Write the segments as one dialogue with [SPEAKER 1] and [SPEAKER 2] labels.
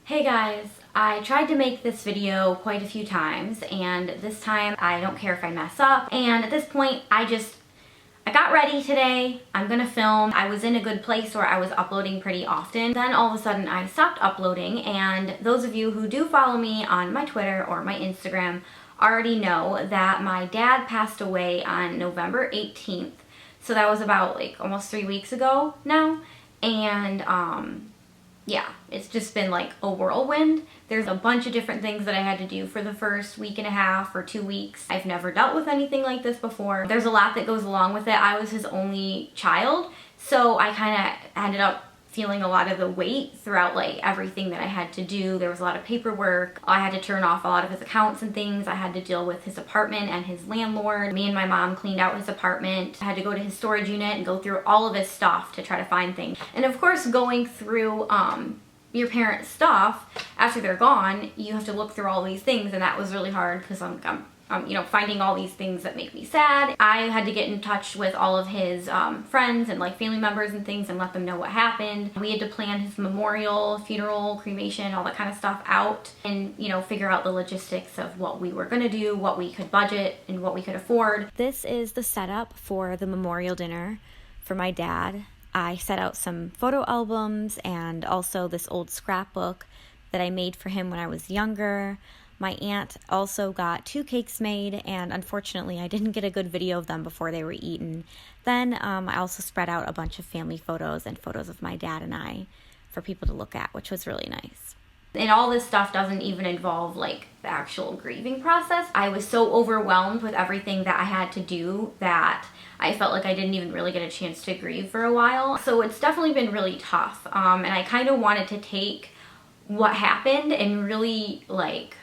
[SPEAKER 1] Hey guys, I tried to make this video quite a few times and this time I don't care if I mess up, and at this point I got ready today. I'm gonna film. I was in a good place where I was uploading pretty often. Then all of a sudden I stopped uploading, and those of you who do follow me on my Twitter or my Instagram already know that my dad passed away on November 18th. So that was about like almost 3 weeks ago now. And yeah, it's just been like a whirlwind. There's a bunch of different things that I had to do for the first week and a half or 2 weeks. I've never dealt with anything like this before. There's a lot that goes along with it. I was his only child, so I kind of ended up feeling a lot of the weight throughout like everything that I had to do. There was a lot of paperwork. I had to turn off a lot of his accounts and things. I had to deal with his apartment and his landlord. Me and my mom cleaned out his apartment. I had to go to his storage unit and go through all of his stuff to try to find things. And of course, going through your parents' stuff after they're gone, you have to look through all these things, and that was really hard because I'm finding all these things that make me sad. I had to get in touch with all of his friends and like family members and things and let them know what happened. We had to plan his memorial, funeral, cremation, all that kind of stuff out, and figure out the logistics of what we were gonna do, what we could budget, and what we could afford. This is the setup for the memorial dinner for my dad. I set out some photo albums and also this old scrapbook that I made for him when I was younger. My aunt also got 2 cakes made, and unfortunately I didn't get a good video of them before they were eaten. Then I also spread out a bunch of family photos and photos of my dad and I for people to look at, which was really nice. And all this stuff doesn't even involve like the actual grieving process. I was so overwhelmed with everything that I had to do that I felt like I didn't even really get a chance to grieve for a while. So it's definitely been really tough. And I kind of wanted to take what happened and really like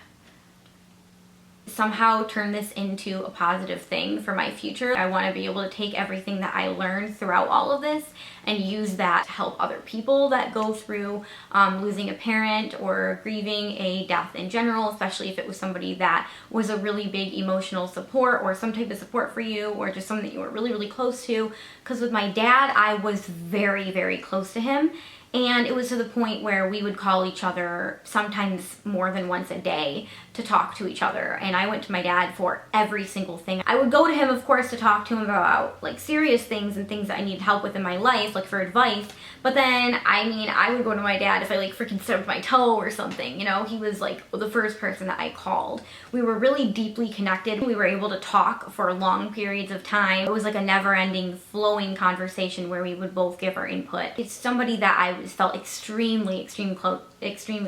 [SPEAKER 1] somehow turn this into a positive thing for my future. I want to be able to take everything that I learned throughout all of this and use that to help other people that go through losing a parent or grieving a death in general, especially if it was somebody that was a really big emotional support or some type of support for you, or just someone that you were really, really close to. Because with my dad, I was very, very close to him. And it was to the point where we would call each other sometimes more than once a day to talk to each other. And I went to my dad for every single thing. I would go to him, of course, to talk to him about like serious things and things that I needed help with in my life, like for advice. But then, I would go to my dad if I like freaking stubbed my toe or something. He was like the first person that I called. We were really deeply connected. We were able to talk for long periods of time. It was like a never-ending flowing conversation where we would both give our input. It's somebody that I felt extremely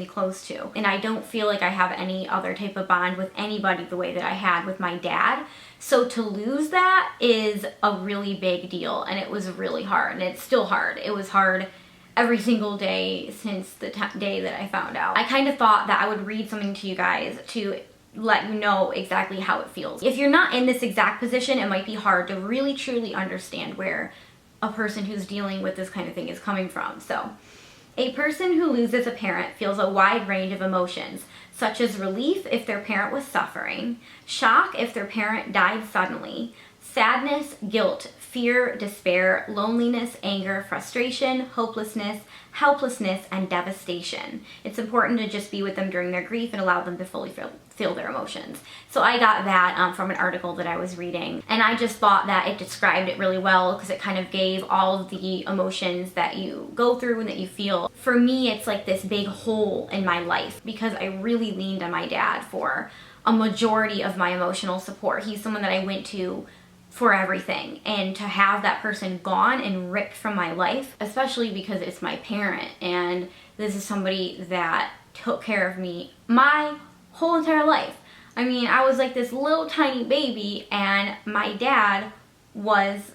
[SPEAKER 1] close to. And I don't feel like I have any other type of bond with anybody the way that I had with my dad. So to lose that is a really big deal, and it was really hard, and it's still hard. It was hard every single day since the day that I found out. I kind of thought that I would read something to you guys to let you know exactly how it feels. If you're not in this exact position, it might be hard to really truly understand where a person who's dealing with this kind of thing is coming from. So, a person who loses a parent feels a wide range of emotions, such as relief if their parent was suffering, shock if their parent died suddenly, sadness, guilt, fear, despair, loneliness, anger, frustration, hopelessness, helplessness, and devastation. It's important to just be with them during their grief and allow them to fully feel their emotions. So I got that from an article that I was reading, and I just thought that it described it really well because it kind of gave all of the emotions that you go through and that you feel. For me, it's like this big hole in my life because I really leaned on my dad for a majority of my emotional support. He's someone that I went to for everything, and to have that person gone and ripped from my life, especially because it's my parent and this is somebody that took care of me my whole entire life. I was like this little tiny baby, and my dad was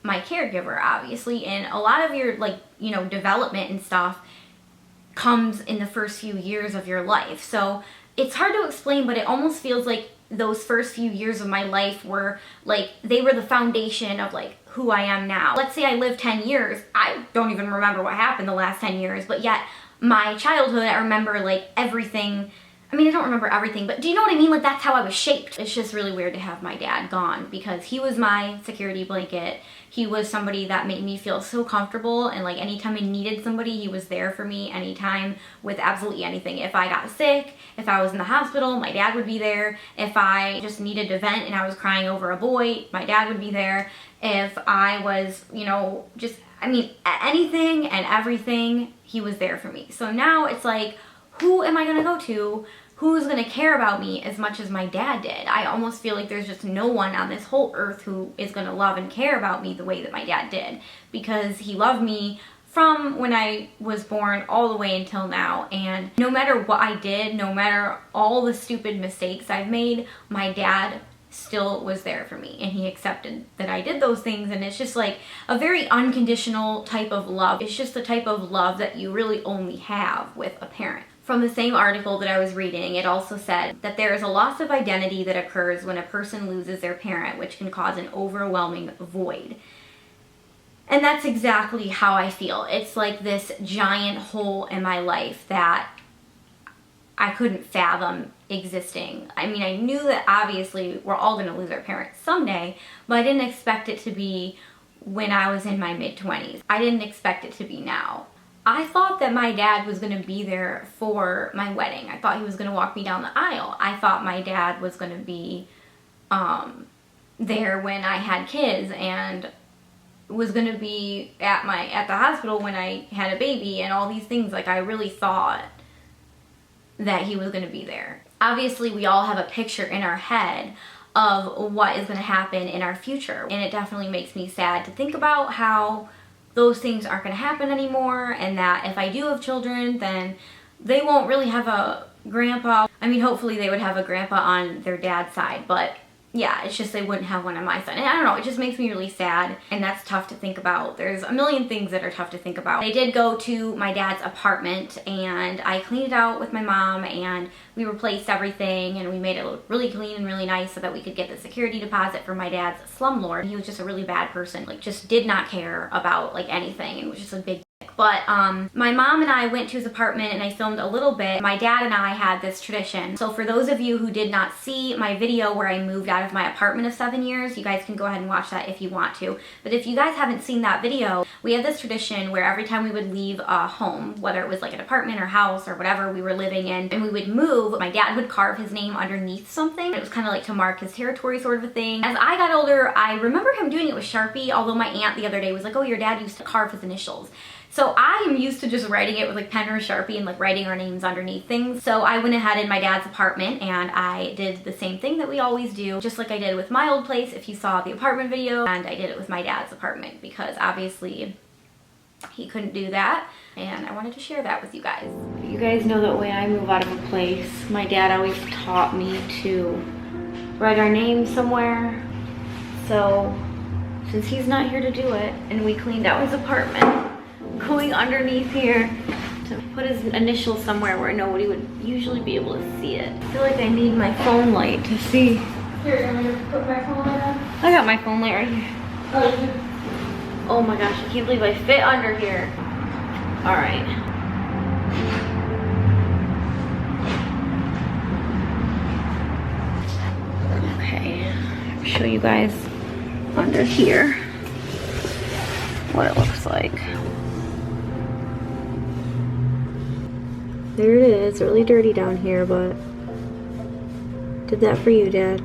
[SPEAKER 1] my caregiver, obviously, and a lot of your development and stuff comes in the first few years of your life. So it's hard to explain, but it almost feels like those first few years of my life were like, they were the foundation of like who I am now. Let's say I lived 10 years. I don't even remember what happened the last 10 years, but yet my childhood, I remember like everything I mean, I don't remember everything, but do you know what I mean? Like, that's how I was shaped. It's just really weird to have my dad gone because he was my security blanket. He was somebody that made me feel so comfortable, and like anytime I needed somebody, he was there for me anytime with absolutely anything. If I got sick, if I was in the hospital, my dad would be there. If I just needed to vent and I was crying over a boy, my dad would be there. If I was, you know, just, I mean, anything and everything, he was there for me. So now it's like, who am I gonna go to? Who's gonna care about me as much as my dad did? I almost feel like there's just no one on this whole earth who is gonna love and care about me the way that my dad did, because he loved me from when I was born all the way until now. And no matter what I did, no matter all the stupid mistakes I've made, my dad still was there for me, and he accepted that I did those things. And it's just like a very unconditional type of love. It's just the type of love that you really only have with a parent. From the same article that I was reading, it also said that there is a loss of identity that occurs when a person loses their parent, which can cause an overwhelming void. And that's exactly how I feel. It's like this giant hole in my life that I couldn't fathom existing. I mean, I knew that obviously we're all going to lose our parents someday, but I didn't expect it to be when I was in my mid-20s. I didn't expect it to be now. I thought that my dad was going to be there for my wedding. I thought he was going to walk me down the aisle. I thought my dad was going to be there when I had kids, and was going to be at the hospital when I had a baby, and all these things. Like, I really thought that he was going to be there. Obviously, we all have a picture in our head of what is going to happen in our future, and it definitely makes me sad to think about how those things aren't going to happen anymore, and that if I do have children, then they won't really have a grandpa. I mean, hopefully they would have a grandpa on their dad's side, but yeah, it's just they wouldn't have one on my side. And I don't know, it just makes me really sad, and that's tough to think about. There's a million things that are tough to think about. I did go to my dad's apartment, and I cleaned it out with my mom, and we replaced everything, and we made it look really clean and really nice so that we could get the security deposit for my dad's slumlord. He was just a really bad person, like just did not care about like anything, and was just a big. But my mom and I went to his apartment, and I filmed a little bit. My dad and I had this tradition. So for those of you who did not see my video where I moved out of my apartment of 7 years, you guys can go ahead and watch that if you want to. But if you guys haven't seen that video, we had this tradition where every time we would leave a home, whether it was like an apartment or house or whatever we were living in, and we would move, my dad would carve his name underneath something. It was kind of like to mark his territory sort of a thing. As I got older, I remember him doing it with Sharpie, although my aunt the other day was like, oh, your dad used to carve his initials. So I am used to just writing it with like pen or Sharpie and like writing our names underneath things. So I went ahead in my dad's apartment and I did the same thing that we always do, just like I did with my old place if you saw the apartment video, and I did it with my dad's apartment because obviously he couldn't do that, and I wanted to share that with you guys. You guys know that when I move out of a place, my dad always taught me to write our names somewhere. So since he's not here to do it, and we cleaned out his apartment, going underneath here to put his initials somewhere where nobody would usually be able to see it. I feel like I need my phone light to see.
[SPEAKER 2] Here, you want me to put my phone light on?
[SPEAKER 1] I got my phone light right here. Oh my gosh, I can't believe I fit under here. All right. Okay, I'll show you guys under here what it looks like. There it is, really dirty down here, but did that for you, Dad.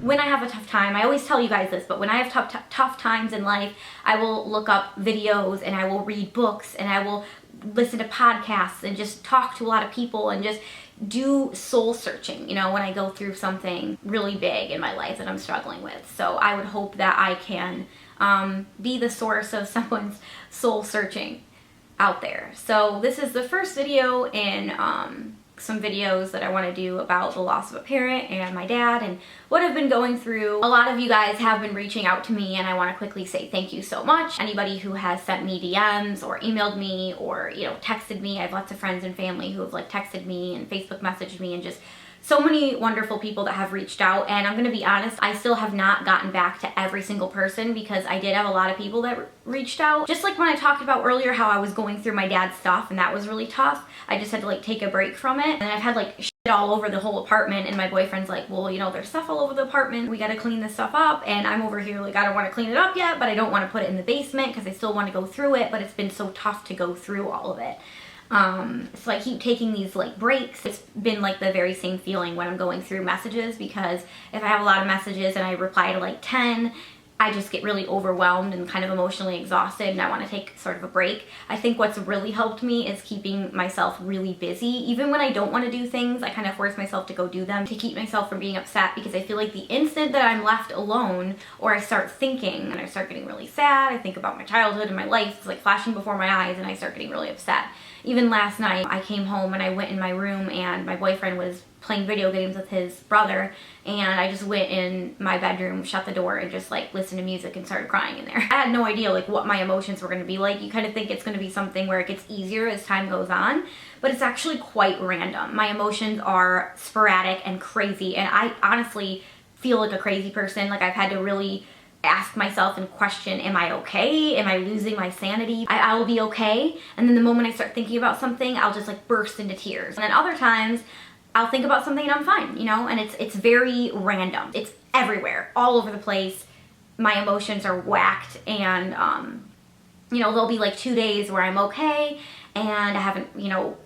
[SPEAKER 1] When I have a tough time, I always tell you guys this, but when I have tough times in life, I will look up videos and I will read books and I will listen to podcasts and just talk to a lot of people and just do soul searching, you know, when I go through something really big in my life that I'm struggling with. So I would hope that I can be the source of someone's soul searching out there. So this is the first video in some videos that I want to do about the loss of a parent and my dad and what I've been going through. A lot of you guys have been reaching out to me, and I want to quickly say thank you so much. Anybody who has sent me DMs or emailed me or, you know, texted me. I have lots of friends and family who have like texted me and Facebook messaged me and just so many wonderful people that have reached out, and I'm gonna be honest, I still have not gotten back to every single person because I did have a lot of people that reached out. Just like when I talked about earlier how I was going through my dad's stuff and that was really tough, I just had to like take a break from it. And I've had like shit all over the whole apartment, and my boyfriend's like, well, you know, there's stuff all over the apartment, we gotta clean this stuff up, and I'm over here like, I don't want to clean it up yet, but I don't want to put it in the basement because I still want to go through it, but it's been so tough to go through all of it. So I keep taking these like breaks. It's been like the very same feeling when I'm going through messages, because if I have a lot of messages and I reply to like 10, I just get really overwhelmed and kind of emotionally exhausted, and I want to take sort of a break. I think what's really helped me is keeping myself really busy. Even when I don't want to do things, I kind of force myself to go do them to keep myself from being upset, because I feel like the instant that I'm left alone or I start thinking and I start getting really sad, I think about my childhood and my life, it's like flashing before my eyes, and I start getting really upset. Even last night, I came home and I went in my room and my boyfriend was playing video games with his brother, and I just went in my bedroom, shut the door, and just like listened to music and started crying in there. I had no idea like what my emotions were going to be like. You kind of think it's going to be something where it gets easier as time goes on, but it's actually quite random. My emotions are sporadic and crazy, and I honestly feel like a crazy person. Like, I've had to really ask myself and question, am I okay? Am I losing my sanity? I will be okay, and then the moment I start thinking about something, I'll just like burst into tears. And then other times I'll think about something and I'm fine, you know? And it's very random. It's everywhere, all over the place. My emotions are whacked, and you know, there'll be like 2 days where I'm okay and I haven't, you know,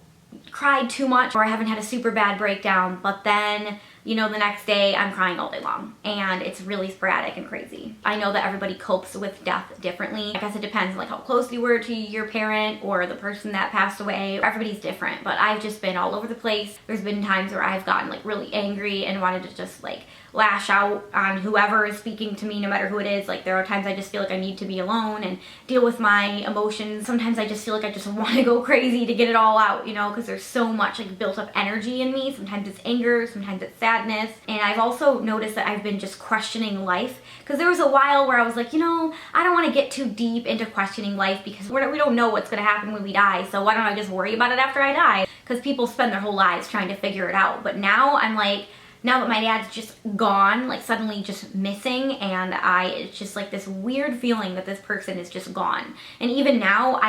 [SPEAKER 1] cried too much, or I haven't had a super bad breakdown, but then, you know, the next day I'm crying all day long, and it's really sporadic and crazy. I know that everybody copes with death differently. I guess it depends like how close you were to your parent or the person that passed away. Everybody's different, but I've just been all over the place. There's been times where I've gotten like really angry and wanted to just like lash out on whoever is speaking to me, no matter who it is. Like, there are times I just feel like I need to be alone and deal with my emotions. Sometimes I just feel like I just want to go crazy to get it all out, you know, because there's so much like built up energy in me. Sometimes it's anger, sometimes it's sadness. And I've also noticed that I've been just questioning life, because there was a while where I was like, you know, I don't want to get too deep into questioning life because we don't know what's going to happen when we die, so why don't I just worry about it after I die? Because people spend their whole lives trying to figure it out. But now I'm like, now that my dad's just gone, like suddenly just missing, and it's just like this weird feeling that this person is just gone. And even now,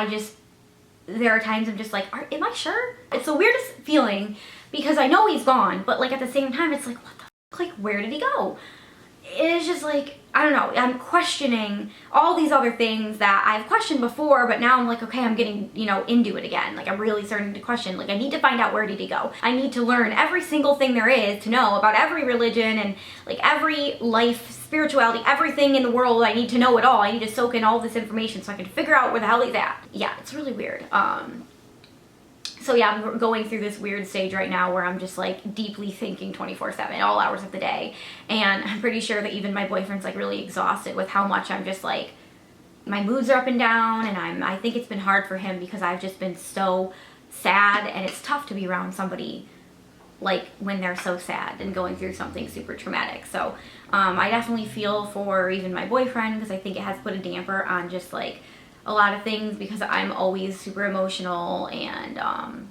[SPEAKER 1] there are times I'm just like, am I sure? It's the weirdest feeling, because I know he's gone, but like at the same time, it's like, what the fuck? Like, where did he go? It's just like, I don't know, I'm questioning all these other things that I've questioned before, but now I'm like, okay, I'm getting, you know, into it again. Like, I'm really starting to question, like, I need to find out where did he go. I need to learn every single thing there is to know about every religion and like every life, spirituality, everything in the world. I need to know it all. I need to soak in all this information so I can figure out where the hell he's at. Yeah, it's really weird. So yeah, I'm going through this weird stage right now where I'm just like deeply thinking 24/7, all hours of the day. And I'm pretty sure that even my boyfriend's like really exhausted with how much I'm just like, my moods are up and down, and I think it's been hard for him because I've just been so sad, and it's tough to be around somebody like when they're so sad and going through something super traumatic. So I definitely feel for even my boyfriend, because I think it has put a damper on just like a lot of things, because I'm always super emotional, and I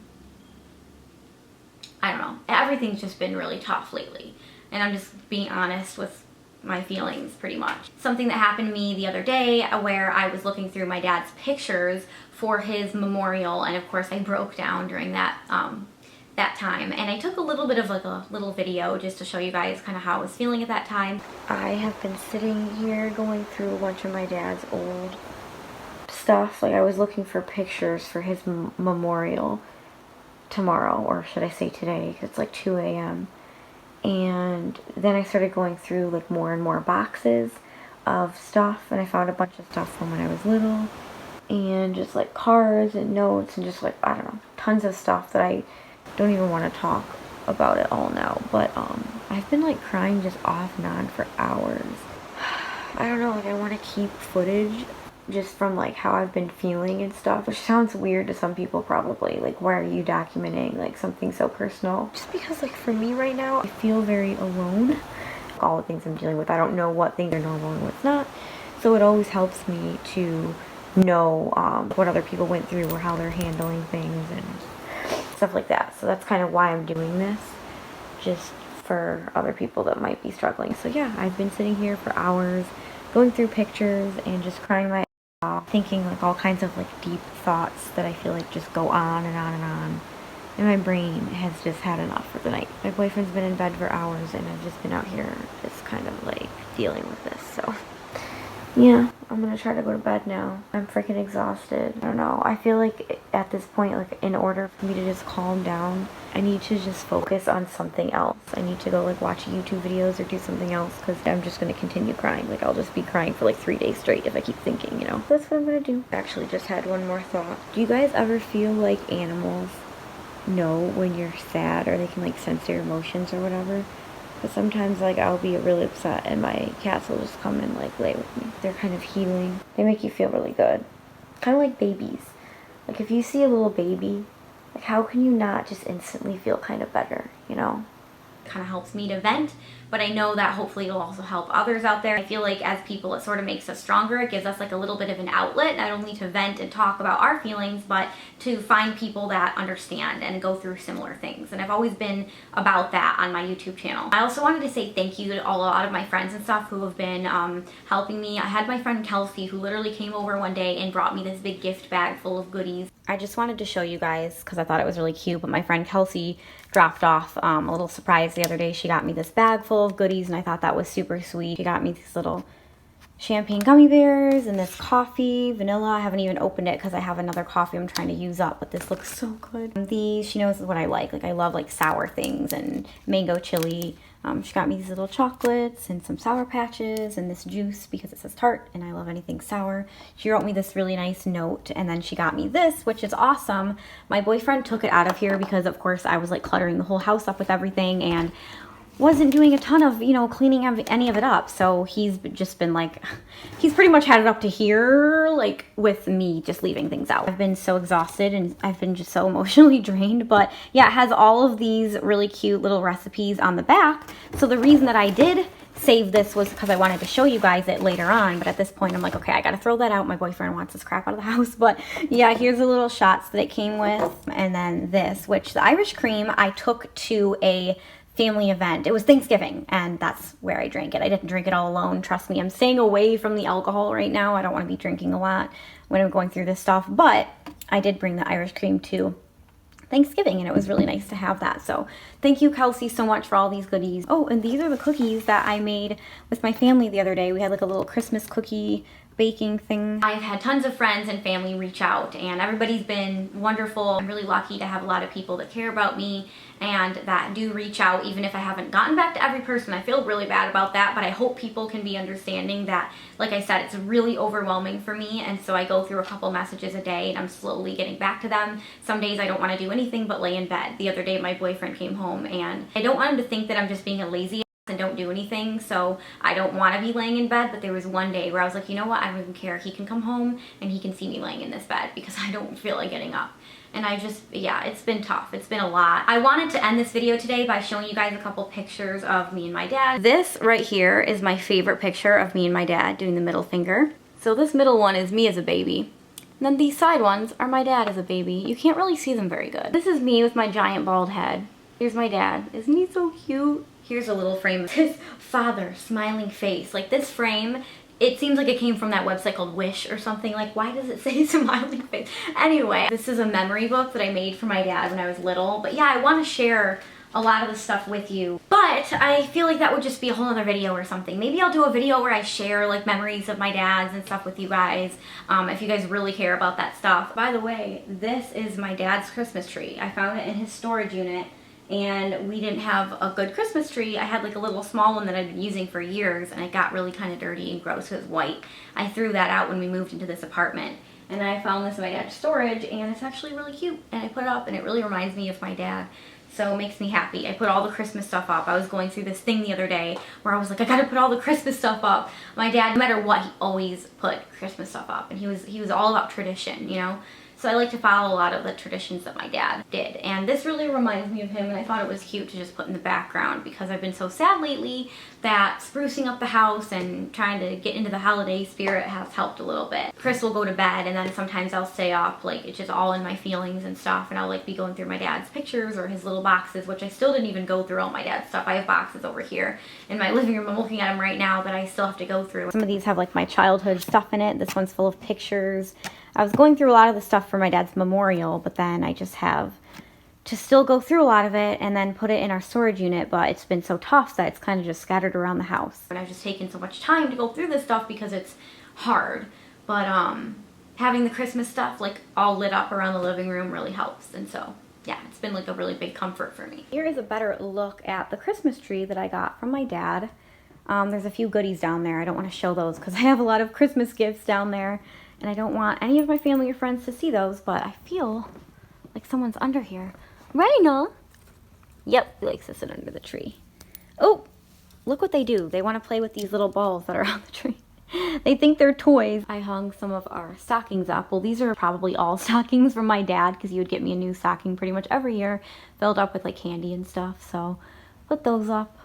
[SPEAKER 1] don't know, everything's just been really tough lately, and I'm just being honest with my feelings pretty much. Something that happened to me the other day where I was looking through my dad's pictures for his memorial, and of course I broke down during that time, and I took a little bit of like a little video just to show you guys kind of how I was feeling at that time. I have been sitting here going through a bunch of my dad's old stuff. Like, I was looking for pictures for his memorial tomorrow, or should I say today, because it's like 2 a.m. And then I started going through like more and more boxes of stuff, and I found a bunch of stuff from when I was little, and just like cards and notes, and just like, I don't know, tons of stuff that I don't even want to talk about it all now. But I've been like crying just off and on for hours. I don't know, like, I want to keep footage just from like how I've been feeling and stuff, which sounds weird to some people probably. Like, why are you documenting like something so personal? Just because like for me right now, I feel very alone. All the things I'm dealing with, I don't know what things are normal and what's not, so it always helps me to know what other people went through or how they're handling things and stuff like that. So that's kind of why I'm doing this. just for other people that might be struggling. So yeah, I've been sitting here for hours going through pictures and just crying my ass off, thinking like all kinds of like deep thoughts that I feel like just go on and on and on. And my brain has just had enough for the night. My boyfriend's been in bed for hours and I've just been out here just kind of like dealing with this. So yeah, I'm gonna try to go to bed now. I'm freaking exhausted. I don't know. I feel like at this point, like in order for me to just calm down, I need to just focus on something else. I need to go like watch YouTube videos or do something else because I'm just gonna continue crying. Like I'll just be crying for like 3 days straight if I keep thinking, you know. That's what I'm gonna do. I actually just had one more thought. Do you guys ever feel like animals know when you're sad or they can like sense your emotions or whatever? But sometimes, like, I'll be really upset and my cats will just come and, like, lay with me. They're kind of healing. They make you feel really good. Kind of like babies. Like, if you see a little baby, like, how can you not just instantly feel kind of better, you know? Kind of helps me to vent, but I know that hopefully it'll also help others out there. I feel like as people, it sort of makes us stronger. It gives us like a little bit of an outlet, not only to vent and talk about our feelings, but to find people that understand and go through similar things. And I've always been about that on my YouTube channel. I also wanted to say thank you to a lot of my friends and stuff who have been helping me. I had my friend Kelsey who literally came over one day and brought me this big gift bag full of goodies. I just wanted to show you guys because I thought it was really cute, but my friend Kelsey dropped off a little surprise the other day. She got me this bag full of goodies and I thought that was super sweet. She got me these little champagne gummy bears and this coffee, vanilla. I haven't even opened it because I have another coffee I'm trying to use up, but this looks so good. These, she knows what I like. Like I love like sour things and mango chili. She got me these little chocolates and some Sour Patches and this juice because it says tart and I love anything sour. She wrote me this really nice note and then she got me this, which is awesome. My boyfriend took it out of here because of course I was like cluttering the whole house up with everything and wasn't doing a ton of, you know, cleaning any of it up. So he's just been like, he's pretty much had it up to here, like with me just leaving things out. I've been so exhausted and I've been just so emotionally drained, but yeah, it has all of these really cute little recipes on the back. So the reason that I did save this was because I wanted to show you guys it later on, but at this point I'm like, okay, I gotta throw that out. My boyfriend wants this crap out of the house. But yeah, here's the little shots that it came with, and then this, which the Irish cream I took to a family event. It was Thanksgiving and that's where I drank it. I didn't drink it all alone. Trust me, I'm staying away from the alcohol right now. I don't want to be drinking a lot when I'm going through this stuff, but I did bring the Irish cream to Thanksgiving and it was really nice to have that. So thank you, Kelsey, so much for all these goodies. Oh, and these are the cookies that I made with my family the other day. We had like a little Christmas cookie baking thing. I've had tons of friends and family reach out and everybody's been wonderful. I'm really lucky to have a lot of people that care about me and that do reach out even if I haven't gotten back to every person. I feel really bad about that, but I hope people can be understanding that, like I said, it's really overwhelming for me, and so I go through a couple messages a day and I'm slowly getting back to them. Some days I don't want to do anything but lay in bed. The other day my boyfriend came home and I don't want him to think that I'm just being a lazy and don't do anything, so I don't want to be laying in bed, but there was one day where I was like, you know what, I don't even care. He can come home and he can see me laying in this bed because I don't feel like getting up. And I just, yeah, it's been tough. It's been a lot. I wanted to end this video today by showing you guys a couple pictures of me and my dad. This right here is my favorite picture of me and my dad doing the middle finger. So this middle one is me as a baby. And then these side ones are my dad as a baby. You can't really see them very good. This is me with my giant bald head. Here's my dad. Isn't he so cute? Here's a little frame of his father, smiling face. Like this frame, it seems like it came from that website called Wish or something. Like, why does it say smiling face? Anyway, this is a memory book that I made for my dad when I was little. But yeah, I want to share a lot of the stuff with you. But I feel like that would just be a whole other video or something. Maybe I'll do a video where I share like memories of my dad's and stuff with you guys, if you guys really care about that stuff. By the way, this is my dad's Christmas tree. I found it in his storage unit. And we didn't have a good Christmas tree. I had like a little small one that I'd been using for years and it got really kind of dirty and gross. It was white. I threw that out when we moved into this apartment. And I found this in my dad's storage and it's actually really cute. And I put it up and it really reminds me of my dad. So it makes me happy. I put all the Christmas stuff up. I was going through this thing the other day where I was like, I gotta put all the Christmas stuff up. My dad, no matter what, he always put Christmas stuff up. And he was all about tradition, you know? So I like to follow a lot of the traditions that my dad did. And this really reminds me of him, and I thought it was cute to just put in the background because I've been so sad lately that sprucing up the house and trying to get into the holiday spirit has helped a little bit. Chris will go to bed, and then sometimes I'll stay up, like it's just all in my feelings and stuff, and I'll like be going through my dad's pictures or his little boxes, which I still didn't even go through all my dad's stuff. I have boxes over here in my living room. I'm looking at them right now that I still have to go through. Some of these have like my childhood stuff in it. This one's full of pictures. I was going through a lot of the stuff for my dad's memorial, but then I just have to still go through a lot of it and then put it in our storage unit, but it's been so tough that it's kind of just scattered around the house. And I've just taken so much time to go through this stuff because it's hard. But having the Christmas stuff like all lit up around the living room really helps. And so yeah, it's been like a really big comfort for me. Here is a better look at the Christmas tree that I got from my dad. There's a few goodies down there. I don't want to show those because I have a lot of Christmas gifts down there and I don't want any of my family or friends to see those, but I feel like someone's under here. Raina! Yep, he likes to sit under the tree. Oh, look what they do. They want to play with these little balls that are on the tree. They think they're toys. I hung some of our stockings up. Well, these are probably all stockings from my dad because he would get me a new stocking pretty much every year, filled up with like candy and stuff. So put those up.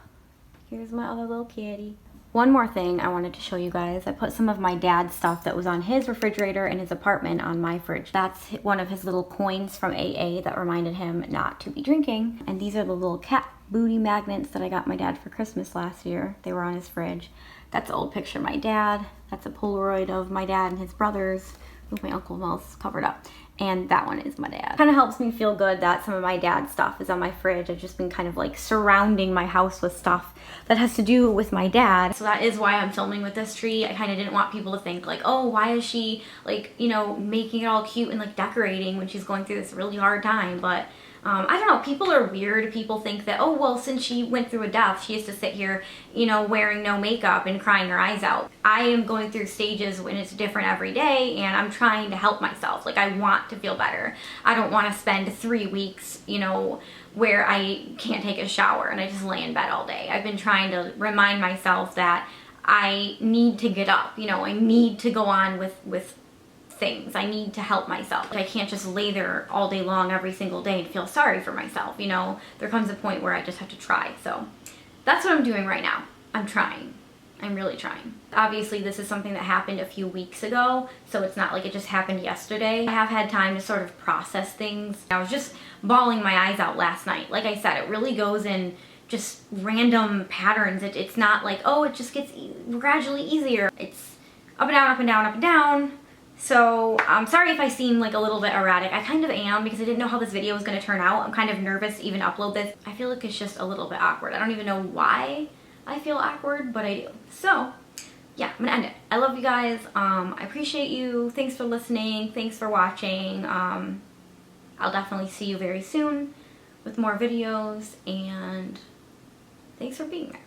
[SPEAKER 1] Here's my other little kitty. One more thing I wanted to show you guys. I put some of my dad's stuff that was on his refrigerator in his apartment on my fridge. That's one of his little coins from AA that reminded him not to be drinking. And these are the little cat booty magnets that I got my dad for Christmas last year. They were on his fridge. That's an old picture of my dad. That's a Polaroid of my dad and his brothers with my Uncle Mel's covered up. And that one is my dad. Kind of helps me feel good that some of my dad's stuff is on my fridge. I've just been kind of like surrounding my house with stuff that has to do with my dad. So that is why I'm filming with this tree. I kind of didn't want people to think like, oh, why is she like, you know, making it all cute and like decorating when she's going through this really hard time. But I don't know, people are weird. People think that, oh, well, since she went through a death, she has to sit here, you know, wearing no makeup and crying her eyes out. I am going through stages when it's different every day, and I'm trying to help myself. Like, I want to feel better. I don't want to spend 3 weeks, you know, where I can't take a shower and I just lay in bed all day. I've been trying to remind myself that I need to get up, you know, I need to go on with things. I need to help myself. I can't just lay there all day long every single day and feel sorry for myself, you know. There comes a point where I just have to try. So that's what I'm doing right now. I'm trying. I'm really trying. Obviously, this is something that happened a few weeks ago, so it's not like it just happened yesterday. I have had time to sort of process things. I was just bawling my eyes out last night. Like I said, it really goes in just random patterns. It's not like, oh, it just gets gradually easier. It's up and down, up and down, up and down. So I'm sorry if I seem like a little bit erratic. I kind of am because I didn't know how this video was going to turn out. I'm kind of nervous to even upload this. I feel like it's just a little bit awkward. I don't even know why I feel awkward, but I do. So yeah, I'm gonna end it. I love you guys. I appreciate you. Thanks for listening. Thanks for watching. I'll definitely see you very soon with more videos, and thanks for being there.